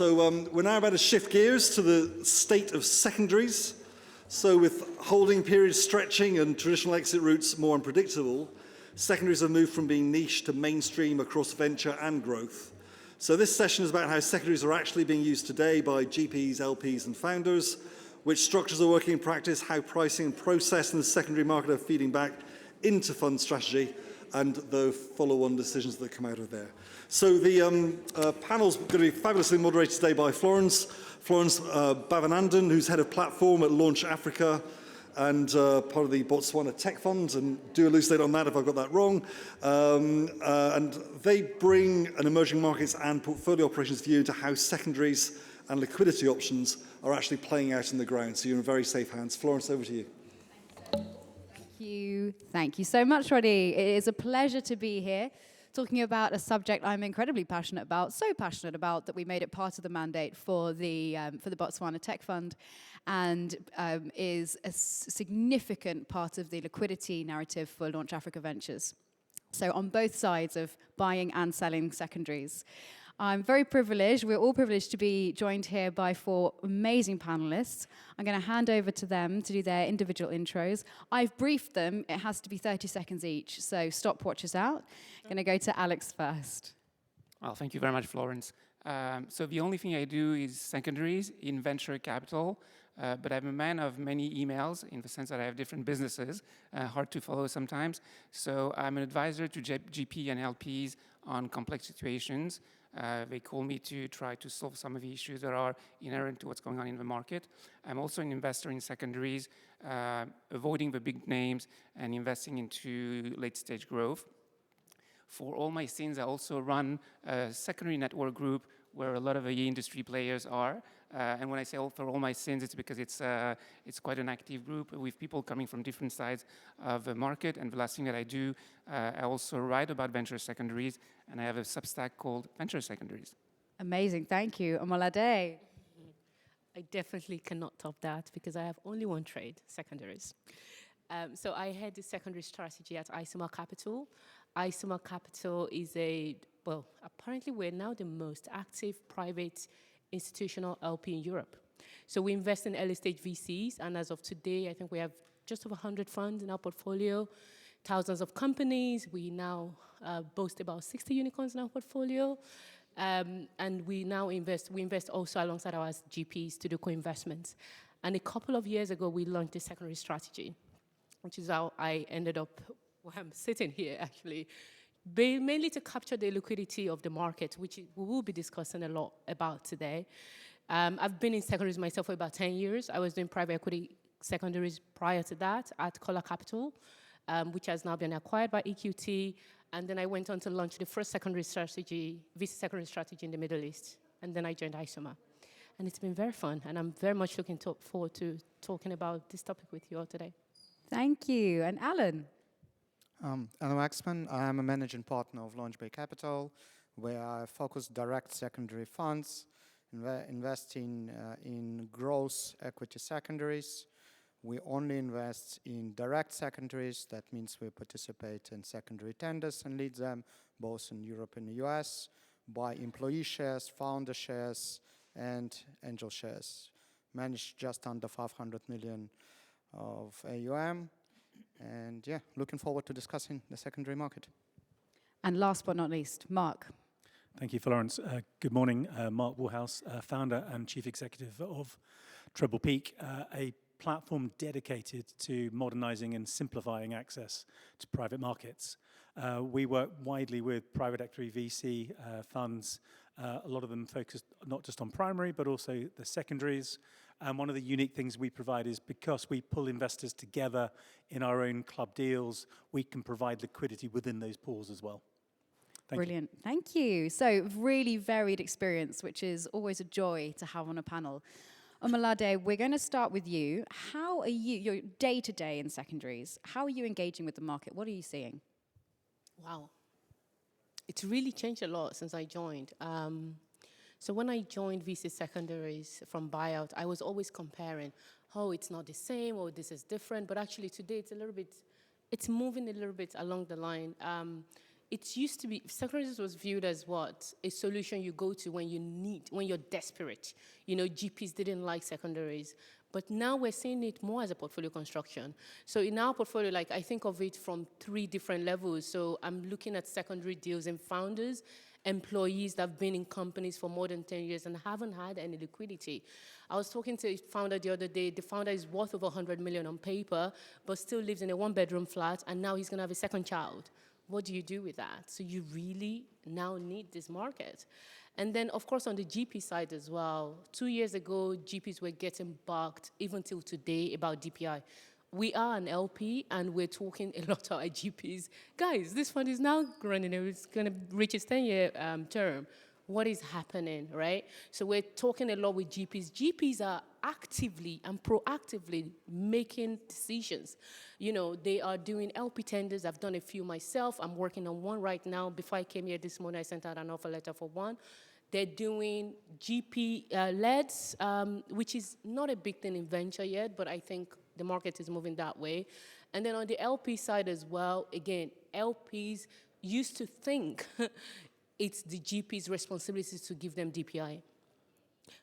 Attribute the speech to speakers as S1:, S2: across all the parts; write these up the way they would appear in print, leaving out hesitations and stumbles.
S1: We're now about to shift gears to the state of secondaries. So with holding periods stretching and traditional exit routes more unpredictable, secondaries have moved from being niche to mainstream across venture and growth. So this session is about how secondaries are actually being used today by GPs, LPs, and founders, which structures are working in practice, how pricing and process in the secondary market are feeding back into fund strategy, and the follow-on decisions that come out of there. So the panel's going to be fabulously moderated today by Florence Bavanandan, who's head of platform at Launch Africa and part of the Botswana Tech Fund, and do elucidate on that if I've got that wrong. And they bring an emerging markets and portfolio operations view into how secondaries and liquidity options are actually playing out in the ground. So you're in very safe hands. Florence, over to you.
S2: Thank you so much, Roddy. It is a pleasure to be here talking about a subject I'm incredibly passionate about, so passionate about that we made it part of the mandate for the Botswana Tech Fund, and is a significant part of the liquidity narrative for Launch Africa Ventures. So on both sides of buying and selling secondaries. I'm very privileged, we're all privileged to be joined here by 4 amazing panelists. I'm going to hand over to them to do their individual intros. I've briefed them, it has to be 30 seconds each, so stopwatches out. I'm going to go to Alex first.
S3: Well, thank you very much, Florence. So the only thing I do is secondaries in venture capital, but I'm a man of many emails in the sense that I have different businesses, hard to follow sometimes. So I'm an advisor to GP and LPs on complex situations. They call me to try to solve some of the issues that are inherent to what's going on in the market. I'm also an investor in secondaries, avoiding the big names and investing into late-stage growth. For all my sins, I also run a secondary network group where a lot of the industry players are. And when I say for all my sins, it's because it's quite an active group with people coming from different sides of the market. And the last thing that I do, I also write about venture secondaries, and I have a Substack called Venture Secondaries.
S2: Amazing, thank you. Omolade.
S4: I definitely cannot top that because I have only one trade, secondaries. So I head the secondary strategy at Isomer Capital. Isomer Capital is apparently we're now the most active private institutional LP in Europe. So we invest in early stage VCs, and as of today, I think we have just over 100 funds in our portfolio, thousands of companies. We now boast about 60 unicorns in our portfolio. And we invest also alongside our GPs to do co-investments. And a couple of years ago, we launched a secondary strategy, which is how I ended up where I'm sitting here, actually, mainly to capture the liquidity of the market, which we will be discussing a lot about today. I've been in secondaries myself for about 10 years. I was doing private equity secondaries prior to that at Cola Capital, which has now been acquired by EQT. And then I went on to launch the first secondary strategy, VC secondary strategy in the Middle East. And then I joined Isomer. And it's been very fun. And I'm very much looking forward to talking about this topic with you all today.
S2: Thank you. And Alan?
S5: I'm Vaksman. I'm a managing partner of Launchbay Capital, where I focus direct secondary funds, investing in growth equity secondaries. We only invest in direct secondaries. That means we participate in secondary tenders and lead them, both in Europe and the US, buy employee shares, founder shares, and angel shares. Manage just under 500 million of AUM. And yeah, looking forward to discussing the secondary market.
S2: And last but not least, Mark.
S6: Thank you, Florence. Good morning. Mark Woolhouse, founder and chief executive of Treble, a platform dedicated to modernizing and simplifying access to private markets. We work widely with private equity VC funds, a lot of them focused not just on primary, but also the secondaries. And one of the unique things we provide is because we pull investors together in our own club deals, we can provide liquidity within those pools as well.
S2: Brilliant. Thank you. So really varied experience, which is always a joy to have on a panel. Omolade, we're going to start with you. How are you, your day-to-day in secondaries, how are you engaging with the market? What are you seeing?
S4: Wow. It's really changed a lot since I joined. So when I joined VC secondaries from buyout, I was always comparing, oh, it's not the same, or this is different. But actually today it's moving a little bit along the line. it used to be, secondaries was viewed as what? A solution you go to when you need, when you're desperate. You know, GPs didn't like secondaries. But now we're seeing it more as a portfolio construction. So in our portfolio, like I think of it from 3 different levels. So I'm looking at secondary deals in founders, employees that have been in companies for more than 10 years and haven't had any liquidity. I was talking to a founder the other day. The founder is worth over 100 million on paper, but still lives in a 1-bedroom flat, and now he's going to have a second child. What do you do with that? So you really now need this market. And then, of course, on the GP side as well, 2 years ago, GPs were getting bugged, even till today, about DPI. We are an LP, and we're talking a lot to our GPs. Guys, this fund is now running, it's going to reach its 10-year term. What is happening, right? So we're talking a lot with GPs. GPs are actively and proactively making decisions. You know, they are doing LP tenders. I've done a few myself. I'm working on one right now. Before I came here this morning, I sent out an offer letter for one. They're doing GP-leds, which is not a big thing in venture yet, but I think the market is moving that way. And then on the LP side as well, again, LPs used to think it's the GP's responsibility to give them DPI.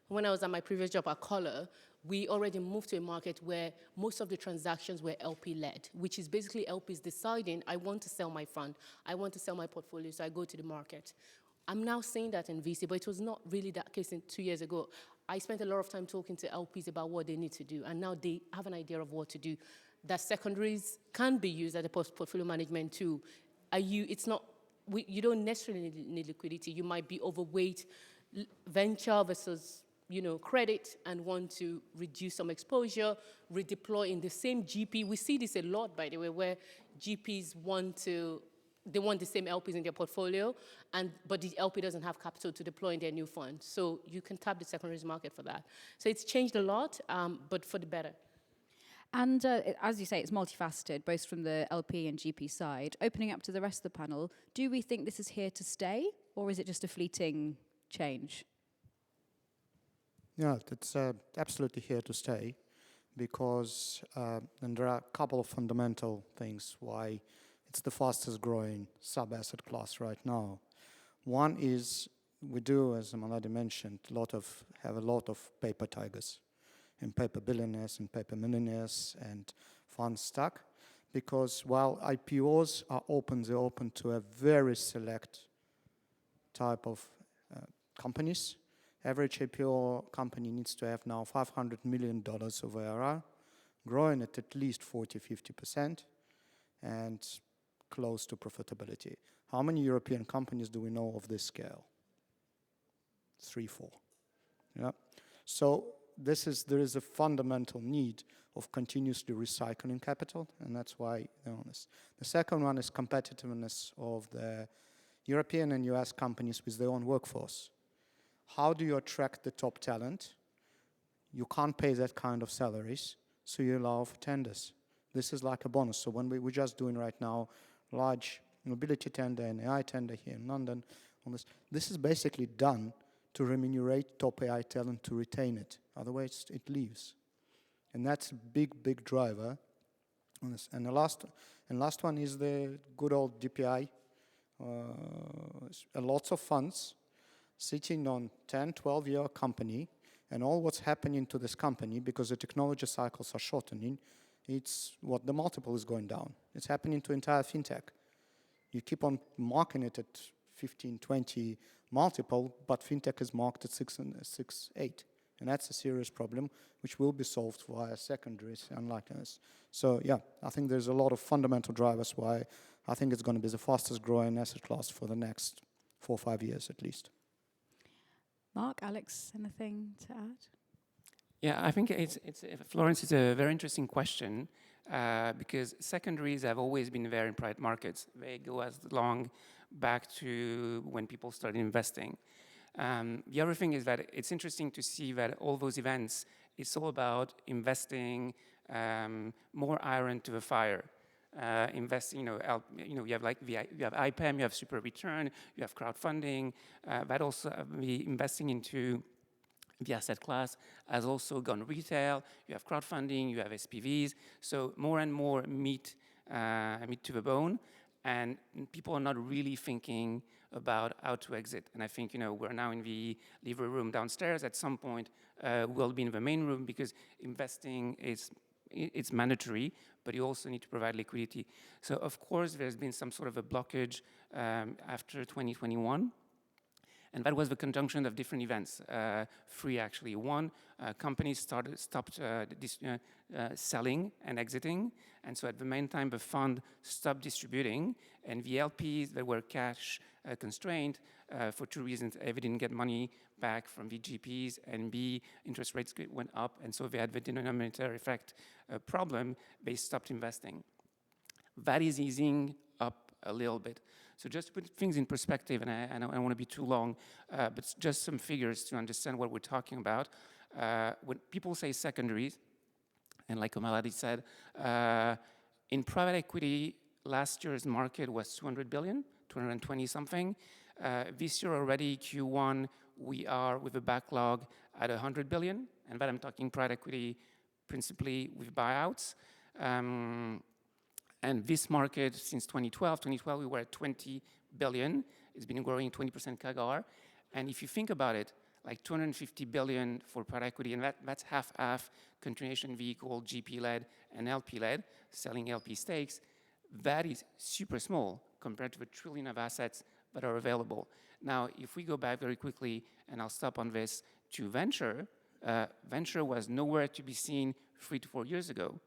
S4: When I was at my previous job at Collar, we already moved to a market where most of the transactions were LP-led, which is basically LPs deciding, I want to sell my fund, I want to sell my portfolio, so I go to the market. I'm now seeing that in VC, but it was not really that case 2 years ago. I spent a lot of time talking to LPs about what they need to do, and now they have an idea of what to do. That secondaries can be used as a portfolio management tool. It's not, you don't necessarily need liquidity. You might be overweight venture versus, you know, credit and want to reduce some exposure, redeploy in the same GP. We see this a lot, by the way, where GPs want the same LPs in their portfolio, but the LP doesn't have capital to deploy in their new fund. So you can tap the secondaries market for that. So it's changed a lot, but for the better.
S2: And as you say, it's multifaceted, both from the LP and GP side. Opening up to the rest of the panel, do we think this is here to stay, or is it just a fleeting change?
S5: Yeah, it's absolutely here to stay, because and there are a couple of fundamental things why it's the fastest growing sub-asset class right now. One is we do, as Omolade mentioned, have a lot of paper tigers and paper billionaires and paper millionaires and funds stuck, because while IPOs are open, they're open to a very select type of companies. Average IPO company needs to have now $500 million of ARR, growing at least 40-50%, and close to profitability. How many European companies do we know of this scale? 3, 4. Yeah. So there is a fundamental need of continuously recycling capital, and that's why they're on this. The second one is competitiveness of the European and US companies with their own workforce. How do you attract the top talent? You can't pay that kind of salaries, so you allow for tenders. This is like a bonus. So when we're just doing right now large mobility tender and AI tender here in London on this is basically done to remunerate top AI talent to retain it. Otherwise, it leaves. And that's a big, big driver on this. And the last one is the good old DPI. Lots of funds sitting on 10, 12-year company, and all what's happening to this company, because the technology cycles are shortening, it's what the multiple is going down. It's happening to entire fintech. You keep on marking it at 15, 20 multiple, but fintech is marked at 6 and 6, 8. And that's a serious problem, which will be solved via secondaries, unlike this. So yeah, I think there's a lot of fundamental drivers why I think it's going to be the fastest growing asset class for the next 4 or 5 years at least.
S2: Mark, Alex, anything to add?
S3: Yeah, I think Florence, it's a very interesting question because secondaries have always been there in private markets. They go as long back to when people started investing. The other thing is that it's interesting to see that all those events, it's all about investing more iron to the fire. Investing, you have you have IPAM, you have super return, you have crowdfunding. That also the investing into the asset class has also gone retail. You have crowdfunding, you have SPVs. So more and more meat to the bone. and people are not really thinking about how to exit. And I think, we're now in the living room downstairs. At some point, we'll be in the main room because investing it's mandatory, but you also need to provide liquidity. So of course, there's been some sort of a blockage after 2021. And that was the conjunction of different events, three actually. One, companies stopped selling and exiting. And so at the main time, the fund stopped distributing, and the LPs that were cash constrained for two reasons. A, they didn't get money back from the GPs, and B, interest rates went up, and so they had the denominator effect problem. They stopped investing. That is easing up a little bit. So just to put things in perspective, and I don't want to be too long, but just some figures to understand what we're talking about. When people say secondaries, and like Omolade said, in private equity, last year's market was 200 billion, 220 something. This year already, Q1, we are with a backlog at 100 billion, and that I'm talking private equity principally with buyouts. And this market, since 2012, we were at 20 billion. It's been growing 20% CAGR. And if you think about it, like 250 billion for private equity, and that's half-half continuation vehicle, GP-led and LP-led, selling LP stakes. That is super small compared to the trillion of assets that are available. Now, if we go back very quickly, and I'll stop on this, to venture, venture was nowhere to be seen 3 to 4 years ago.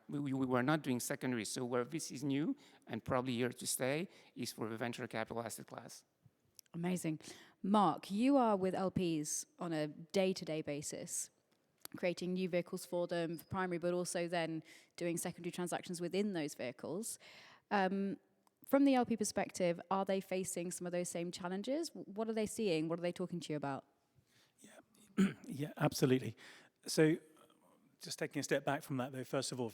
S3: We were not doing secondaries, so where this is new and probably here to stay is for the venture capital asset class.
S2: Amazing. Mark, you are with LPs on a day-to-day basis, creating new vehicles for them, for primary, but also then doing secondary transactions within those vehicles. From the LP perspective, are they facing some of those same challenges? What are they seeing? What are they talking to you about?
S6: Yeah, absolutely. So just taking a step back from that, though, first of all,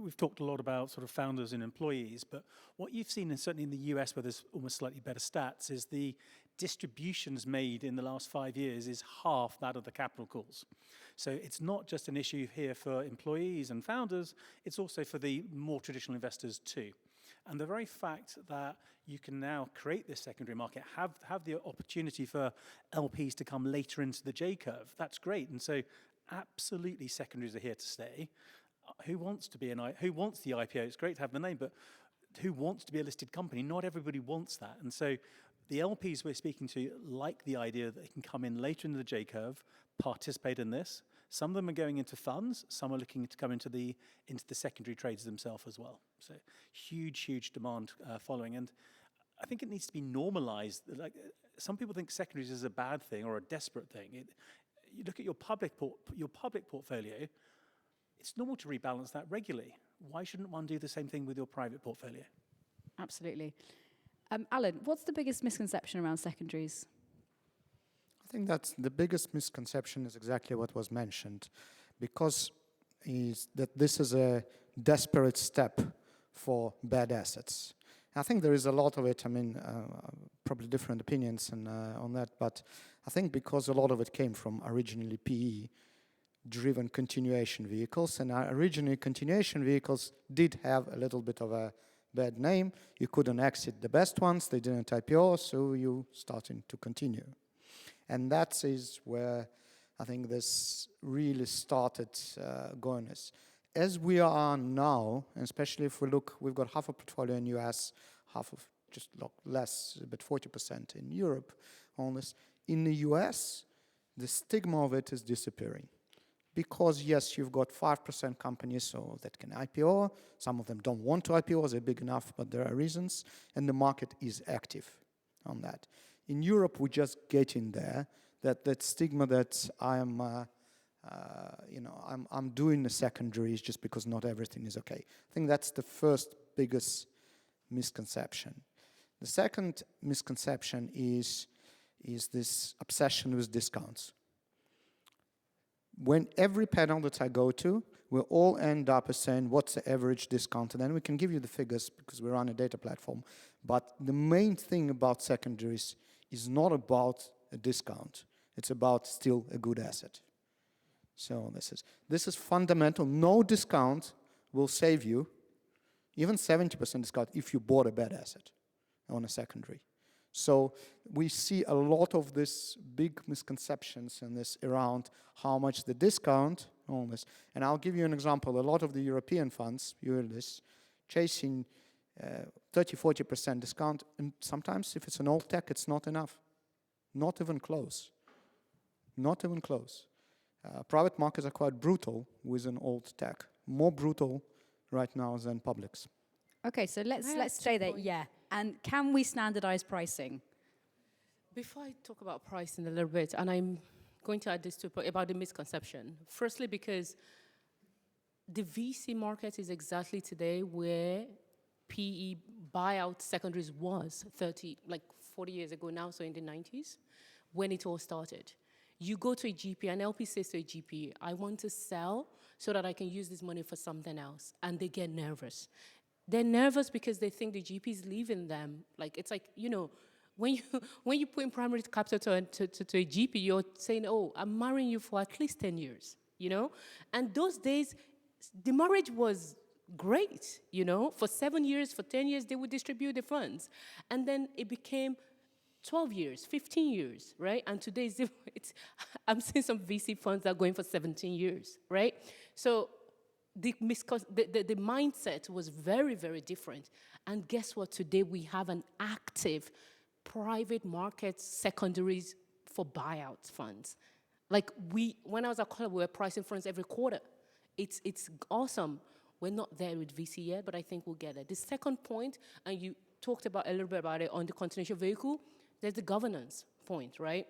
S6: we've talked a lot about sort of founders and employees, but what you've seen, and certainly in the US, where there's almost slightly better stats, is the distributions made in the last 5 years is half that of the capital calls. So it's not just an issue here for employees and founders, it's also for the more traditional investors too. And the very fact that you can now create this secondary market, have the opportunity for LPs to come later into the J-curve, that's great. And so absolutely secondaries are here to stay. Who wants the IPO? It's great to have the name, but who wants to be a listed company? Not everybody wants that. And so the LPs we're speaking to like the idea that they can come in later in the J-curve, participate in this. Some of them are going into funds, some are looking to come into the secondary trades themselves as well. So huge demand following. And I think it needs to be normalized. Like, some people think secondaries is a bad thing or a desperate thing. You look at your public portfolio, it's normal to rebalance that regularly. Why shouldn't one do the same thing with your private portfolio?
S2: Absolutely. Alan, what's the biggest misconception around secondaries?
S5: I think that's the biggest misconception is exactly what was mentioned, because is that this is a desperate step for bad assets. I think there is a lot of it. I mean, probably different opinions on that, but I think because a lot of it came from originally PE-driven continuation vehicles, and originally continuation vehicles did have a little bit of a bad name. You couldn't exit the best ones, they didn't IPO, so you starting to continue. And that is where I think this really started going. As we are now, and especially if we look, we've got half a portfolio in US, half of just less, but 40% in Europe on this. In the US, the stigma of it is disappearing. Because yes, you've got 5% companies so that can IPO. Some of them don't want to IPO, they're big enough, but there are reasons. And the market is active on that. In Europe, we're just getting there. That stigma that I'm doing the secondaries just because not everything is okay. I think that's the first biggest misconception. The second misconception is this obsession with discounts. When every panel that I go to, we all end up saying, what's the average discount? And then we can give you the figures because we run a data platform. But the main thing about secondaries is not about a discount. It's about still a good asset. So this is fundamental. No discount will save you even 70% discount if you bought a bad asset on a secondary. So we see a lot of this big misconceptions in this around how much the discount on this. And I'll give you an example. A lot of the European funds, you hear this, chasing 30-40% discount, and sometimes if it's an old tech, it's not enough. Not even close. Not even close. Private markets are quite brutal with an old tech. More brutal right now than publics.
S2: Okay, so let's stay there. Yeah. And can we standardize pricing?
S4: Before I talk about pricing a little bit, and I'm going to add this to about the misconception. Firstly, because the VC market is exactly today where PE buyout secondaries was 40 years ago now, so in the 90s, when it all started. You go to a GP, an LP says to a GP, I want to sell so that I can use this money for something else. And they get nervous. They're nervous because they think the GP is leaving them. Like, it's like, you know, when you put in primary capital to a GP, you're saying, oh, I'm marrying you for at least 10 years, you know? And those days, the marriage was great, you know? For 7 years, for 10 years, they would distribute the funds. And then it became 12 years, 15 years, right? And today, I'm seeing some VC funds that are going for 17 years, right? So the mindset was very, very different. And guess what? Today, we have an active private market secondaries for buyout funds. Like when I was at Covello, we were pricing funds every quarter. It's awesome. We're not there with VC yet, but I think we'll get there. The second point, and you talked about a little bit about it on the continuation vehicle, there's the governance point, right?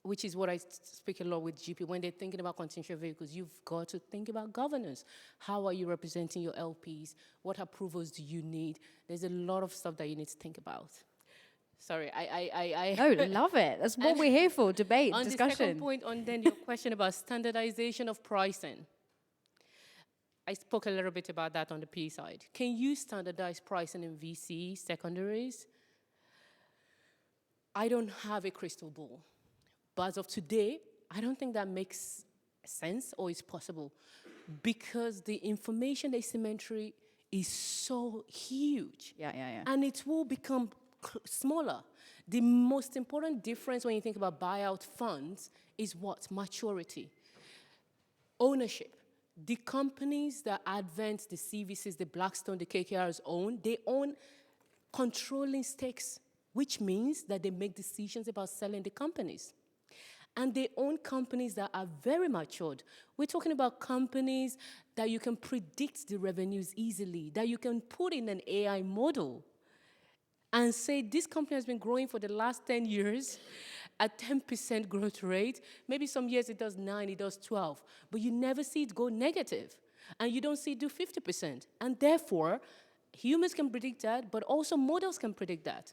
S4: Which is what I speak a lot with GP. When they're thinking about continuation vehicles, you've got to think about governance. How are you representing your LPs? What approvals do you need? There's a lot of stuff that you need to think about. Sorry,
S2: No, love it. That's what we're here for, debate,
S4: on
S2: discussion.
S4: The second point, on then your question about standardization of pricing. I spoke a little bit about that on the P side. Can you standardize pricing in VC secondaries? I don't have a crystal ball. But as of today, I don't think that makes sense or is possible because the information asymmetry is so huge.
S2: Yeah.
S4: And it will become smaller. The most important difference when you think about buyout funds is what? Maturity. Ownership. The companies that Advent, the CVCs, the Blackstone, the KKRs own, they own controlling stakes, which means that they make decisions about selling the companies. And they own companies that are very matured. We're talking about companies that you can predict the revenues easily, that you can put in an AI model and say, this company has been growing for the last 10 years at 10% growth rate. Maybe some years it does 9, it does 12, but you never see it go negative. And you don't see it do 50%. And therefore, humans can predict that, but also models can predict that.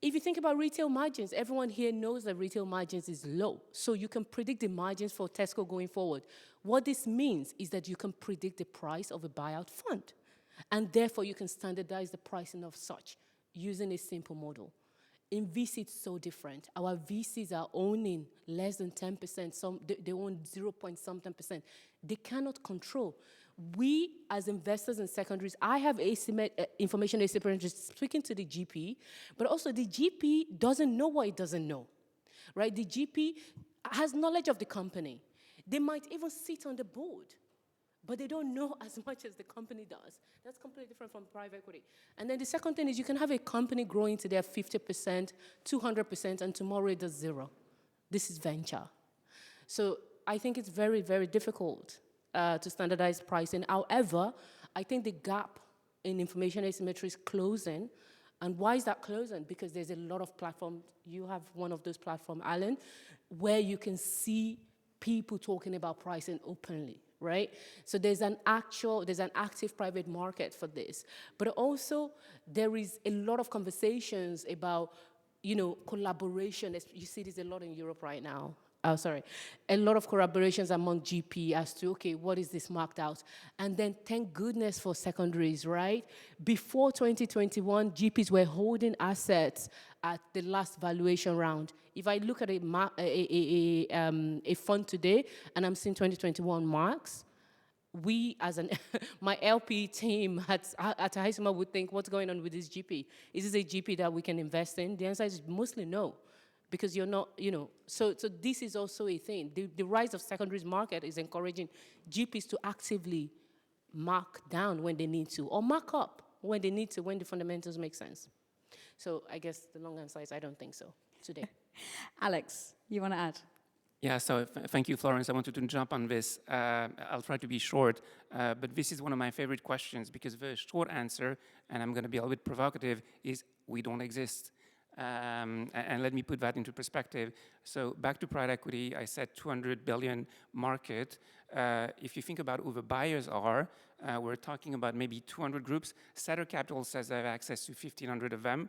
S4: If you think about retail margins, everyone here knows that retail margins is low. So you can predict the margins for Tesco going forward. What this means is that you can predict the price of a buyout fund. And therefore, you can standardize the pricing of such using a simple model. In VC, it's so different. Our VCs are owning less than 10%. They own 0.something%. They cannot control. We, as investors in secondaries, I have information asymmetry speaking to the GP, but also the GP doesn't know what it doesn't know, right? The GP has knowledge of the company. They might even sit on the board, but they don't know as much as the company does. That's completely different from private equity. And then the second thing is you can have a company growing today at 50%, 200%, and tomorrow it does 0. This is venture. So I think it's very, very difficult to standardize pricing. However, I think the gap in information asymmetry is closing. And why is that closing? Because there's a lot of platforms. You have one of those platforms, Alan, where you can see people talking about pricing openly, right? So there's an active private market for this. But also, there is a lot of conversations about, collaboration. You see this a lot in Europe right now. A lot of collaborations among GP as to, okay, what is this marked out? And then thank goodness for secondaries, right? Before 2021, GPs were holding assets at the last valuation round. If I look at a fund today and I'm seeing 2021 marks, we as an, my LP team at Isomer would think, what's going on with this GP? Is this a GP that we can invest in? The answer is mostly no, because you're not, so this is also a thing. The rise of secondaries market is encouraging GPs to actively mark down when they need to, or mark up when they need to, when the fundamentals make sense. So I guess the long answer is I don't think so today.
S2: Alex, you want to add?
S3: Yeah, so thank you, Florence. I wanted to jump on this. I'll try to be short, but this is one of my favorite questions because the short answer, and I'm going to be a little bit provocative, is we don't exist. And let me put that into perspective. So back to private equity, I said 200 billion market. If you think about who the buyers are, we're talking about maybe 200 groups. Setter Capital says they have access to 1,500 of them,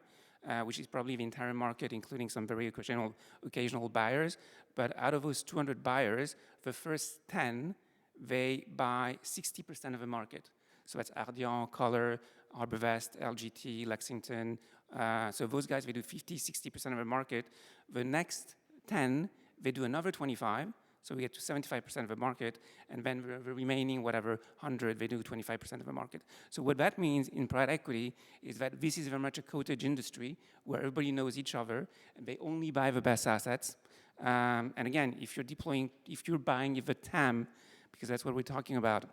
S3: which is probably the entire market, including some very occasional buyers. But out of those 200 buyers, the first 10, they buy 60% of the market. So that's Ardian, Color, Arborvest, LGT, Lexington. So those guys, they do 50, 60% of the market. The next 10, they do another 25. So we get to 75% of the market. And then the remaining, whatever, 100, they do 25% of the market. So what that means in private equity is that this is very much a cottage industry where everybody knows each other and they only buy the best assets. And again, if you're buying the TAM, because that's what we're talking about,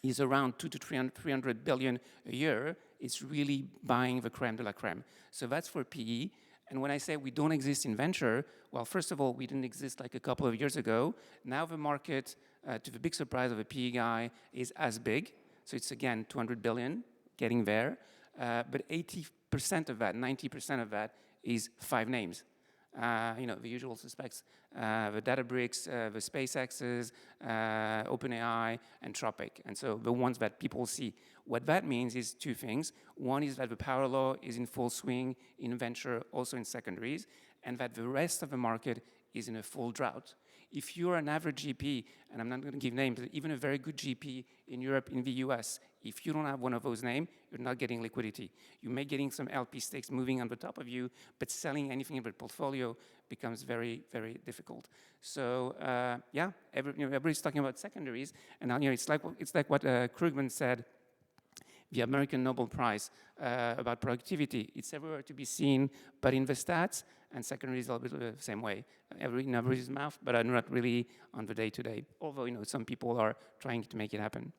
S3: is around 200 to 300 billion a year, it's really buying the creme de la creme. So that's for PE. And when I say we don't exist in venture, well, first of all, we didn't exist like a couple of years ago. Now the market, to the big surprise of a PE guy, is as big. So it's, again, 200 billion, getting there. But 80% of that, 90% of that is 5 names. The usual suspects, the Databricks, the SpaceXs, OpenAI, and Tropic. And so the ones that people see. What that means is 2 things. One is that the power law is in full swing in venture, also in secondaries, and that the rest of the market is in a full drought. If you're an average GP, and I'm not going to give names, but even a very good GP in Europe, in the US, if you don't have one of those names, you're not getting liquidity. You may getting some LP stakes moving on the top of you, but selling anything in the portfolio becomes very, very difficult. So everybody's talking about secondaries, and it's like what Krugman said, the American Nobel Prize about productivity. It's everywhere to be seen, but in the stats, and secondaries is a little bit the same way. Everybody's mouth, but I'm not really on the day-to-day. Although, some people are trying to make it happen.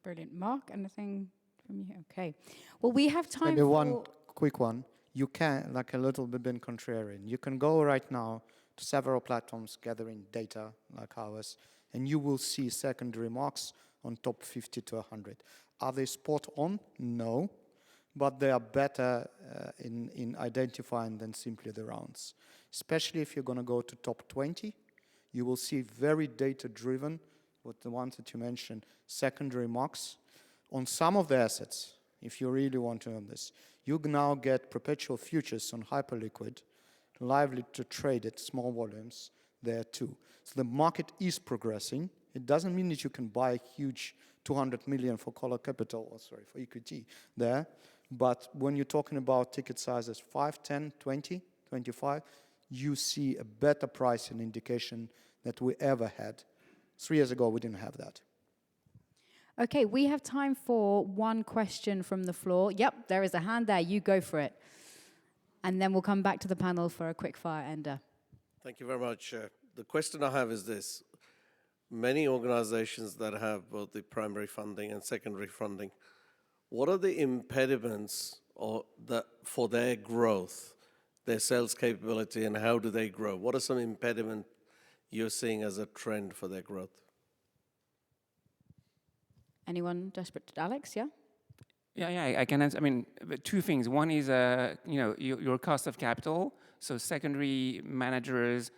S2: Brilliant. Mark, anything from you? Okay. Well, we have time
S5: Maybe
S2: for...
S5: one quick one. You can, like a little bit been contrarian, you can go right now to several platforms gathering data like ours, and you will see secondary marks on top 50 to 100. Are they spot on? No. But they are better in identifying than simply the rounds. Especially if you're going to go to top 20, you will see very data-driven, with the ones that you mentioned, secondary marks. On some of the assets, if you really want to own this, you now get perpetual futures on hyperliquid, lively to trade at small volumes there too. So the market is progressing. It doesn't mean that you can buy a huge 200 million for Color Capital, for equity there. But when you're talking about ticket sizes 5, 10, 20, 25, you see a better pricing indication that we ever had. 3 years ago, we didn't have that.
S2: Okay, we have time for one question from the floor. Yep, there is a hand there. You go for it. And then we'll come back to the panel for a quick fire ender.
S7: Thank you very much. The question I have is this. Many organizations that have both the primary funding and secondary funding, what are the impediments for their growth, their sales capability, and how do they grow? What are some impediments you're seeing as a trend for their growth?
S2: Anyone desperate? Alex, yeah?
S3: Yeah, I can answer. 2 things. One is, your cost of capital. So secondary managers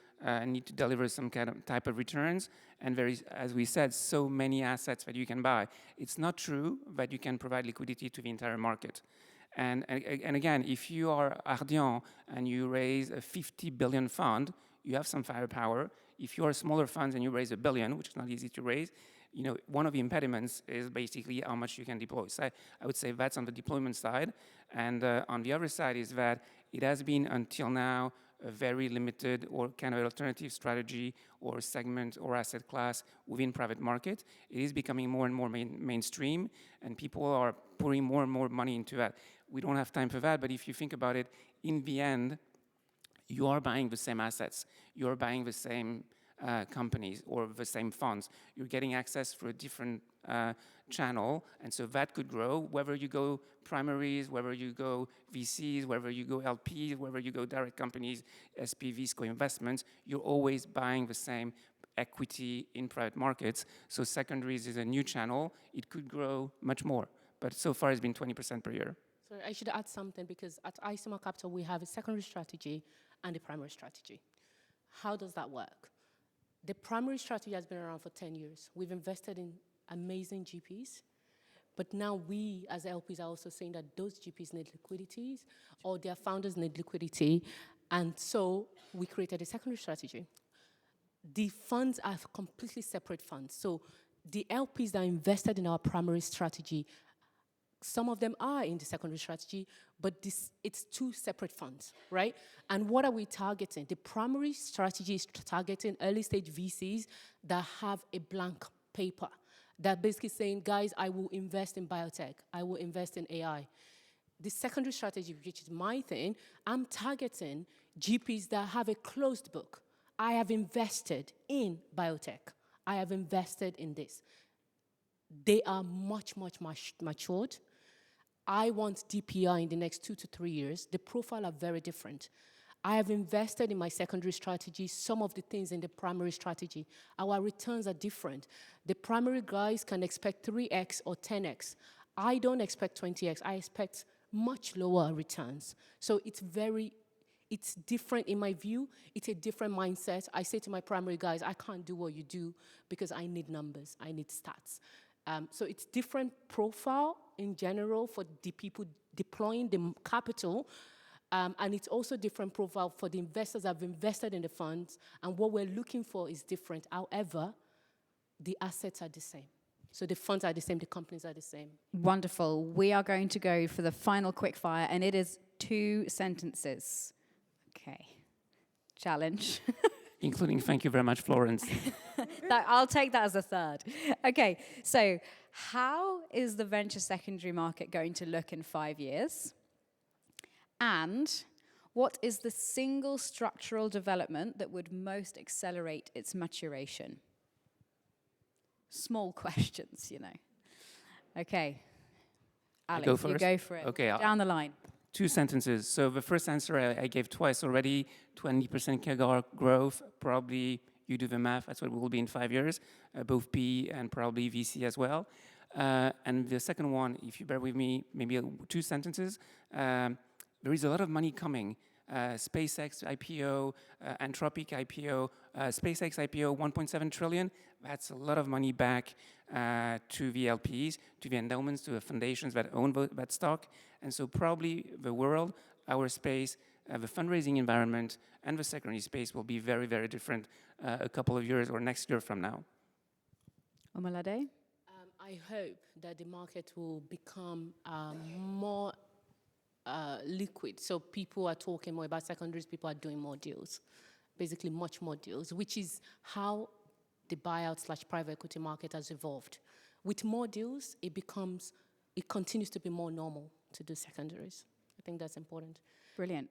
S3: need to deliver some kind of type of returns. And there is, as we said, so many assets that you can buy. It's not true that you can provide liquidity to the entire market. And again, if you are Ardian and you raise a 50 billion fund, you have some firepower. If you are smaller funds and you raise $1 billion, which is not easy to raise, one of the impediments is basically how much you can deploy. So I would say that's on the deployment side. And on the other side is that it has been, until now, a very limited or kind of alternative strategy or segment or asset class within private market. It is becoming more and more mainstream, and people are pouring more and more money into that. We don't have time for that, but if you think about it, in the end, you are buying the same assets. You're buying the same companies or the same funds. You're getting access through a different channel, and so that could grow, whether you go primaries, whether you go VCs, whether you go LPs, whether you go direct companies, SPVs, co-investments, you're always buying the same equity in private markets. So secondaries is a new channel. It could grow much more, but so far it's been 20% per year.
S4: Sorry, I should add something, because at Isomer Capital, we have a secondary strategy and a primary strategy. How does that work? The primary strategy has been around for 10 years. We've invested in amazing GPs, but now we as LPs are also saying that those GPs need liquidity, or their founders need liquidity, and so we created a secondary strategy. The funds are completely separate funds. So the LPs that invested in our primary strategy, some of them are in the secondary strategy, but it's two separate funds, right? And what are we targeting? The primary strategy is targeting early stage VCs that have a blank paper, that basically saying, guys, I will invest in biotech, I will invest in AI. The secondary strategy, which is my thing, I'm targeting GPs that have a closed book. I have invested in biotech. I have invested in this. They are much matured. I want DPI in the next 2 to 3 years. The profile are very different. I have invested in my secondary strategy, some of the things in the primary strategy. Our returns are different. The primary guys can expect 3x or 10x. I don't expect 20x. I expect much lower returns. So it's different in my view. It's a different mindset. I say to my primary guys, I can't do what you do because I need numbers, I need stats. So it's different profile in general for the people deploying the capital, and it's also different profile for the investors that have invested in the funds, and what we're looking for is different. However, the assets are the same. So the funds are the same, the companies are the same.
S2: Wonderful. We are going to go for the final quickfire, and it is 2 sentences. Okay. Challenge.
S3: Including thank you very much, Florence.
S2: I'll take that as a third. Okay, so how is the venture secondary market going to look in 5 years? And what is the single structural development that would most accelerate its maturation? Small questions, you know. Okay. Alex, you go for it.
S3: Okay,
S2: down the line.
S3: 2 sentences. So the first answer I gave twice already, 20% CAGR growth, probably you do the math, that's what we will be in 5 years, both PE and probably VC as well. And the second one, if you bear with me, maybe 2 sentences, there is a lot of money coming. SpaceX IPO, Anthropic IPO, SpaceX IPO, 1.7 trillion. That's a lot of money back to the LPs, to the endowments, to the foundations that own that stock. And so probably the world, our space, the fundraising environment, and the secondary space will be very, very different a couple of years or next year from now.
S2: Omolade?
S4: I hope that the market will become more liquid. So people are talking more about secondaries, people are doing more deals, basically much more deals, which is how the buyout/private equity market has evolved. With more deals, it continues to be more normal to do secondaries. I think that's important.
S2: Brilliant.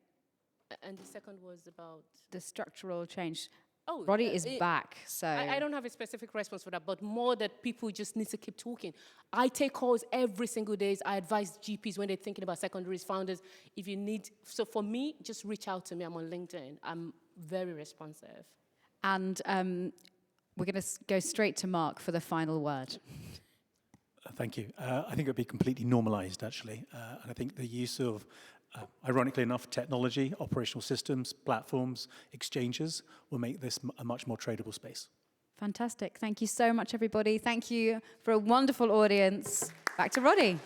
S4: And the second was about?
S2: The structural change.
S4: Oh,
S2: Roddy is back, so...
S4: I don't have a specific response for that, but more that people just need to keep talking. I take calls every single day. I advise GPs when they're thinking about secondaries, founders, if you need... So for me, just reach out to me. I'm on LinkedIn. I'm very responsive.
S2: And we're going to go straight to Mark for the final word.
S6: Thank you. I think it would be completely normalized, actually. And I think the use of, ironically enough, technology, operational systems, platforms, exchanges will make this a much more tradable space.
S2: Fantastic. Thank you so much, everybody. Thank you for a wonderful audience. Back to Roddy.